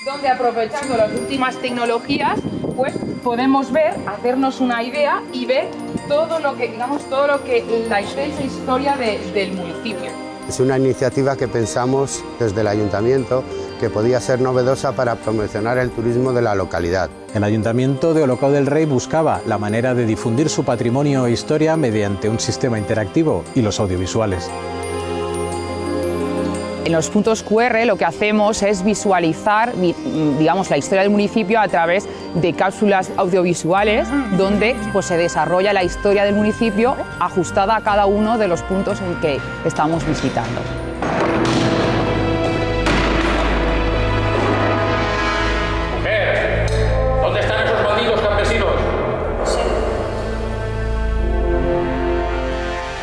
donde aprovechando las últimas tecnologías, pues podemos ver, hacernos una idea y ver todo lo que, la extensa historia del municipio. Es una iniciativa que pensamos desde el Ayuntamiento que podía ser novedosa para promocionar el turismo de la localidad. El Ayuntamiento de Olocau del Rei buscaba la manera de difundir su patrimonio e historia mediante un sistema interactivo y los audiovisuales. En los puntos QR lo que hacemos es visualizar, digamos, la historia del municipio a través de cápsulas audiovisuales donde pues, se desarrolla la historia del municipio ajustada a cada uno de los puntos en que estamos visitando. Mujer, ¿dónde están esos bandidos campesinos?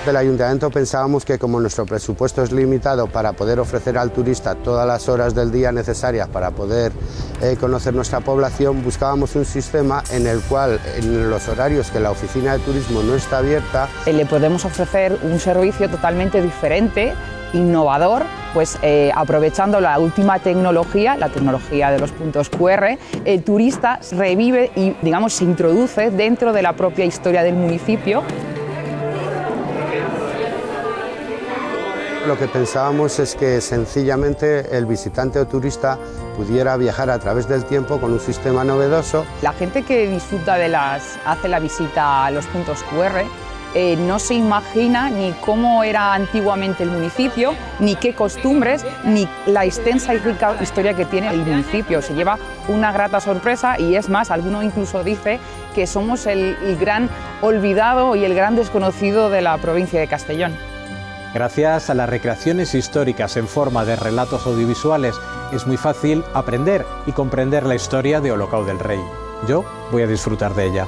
Del Ayuntamiento pensábamos que como nuestro presupuesto es limitado para poder ofrecer al turista todas las horas del día necesarias para poder conocer nuestra población, buscábamos un sistema en el cual en los horarios que la oficina de turismo no está abierta, le podemos ofrecer un servicio totalmente diferente, innovador, pues aprovechando la última tecnología, la tecnología de los puntos QR, el turista revive y digamos se introduce dentro de la propia historia del municipio. Lo que pensábamos es que sencillamente el visitante o turista pudiera viajar a través del tiempo con un sistema novedoso. La gente que disfruta hace la visita a los puntos QR no se imagina ni cómo era antiguamente el municipio, ni qué costumbres, ni la extensa y rica historia que tiene el municipio. Se lleva una grata sorpresa y es más, alguno incluso dice que somos el gran olvidado y el gran desconocido de la provincia de Castellón. Gracias a las recreaciones históricas en forma de relatos audiovisuales, es muy fácil aprender y comprender la historia de Olocau del Rei. Yo voy a disfrutar de ella.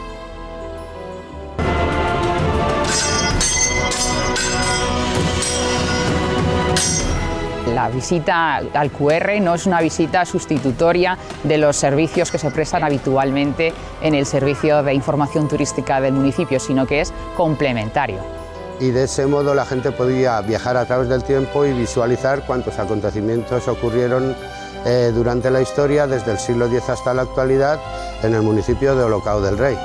La visita al QR no es una visita sustitutoria de los servicios que se prestan habitualmente en el servicio de información turística del municipio, sino que es complementario. Y de ese modo la gente podía viajar a través del tiempo y visualizar cuántos acontecimientos ocurrieron durante la historia desde el siglo X hasta la actualidad en el municipio de Olocau del Rei.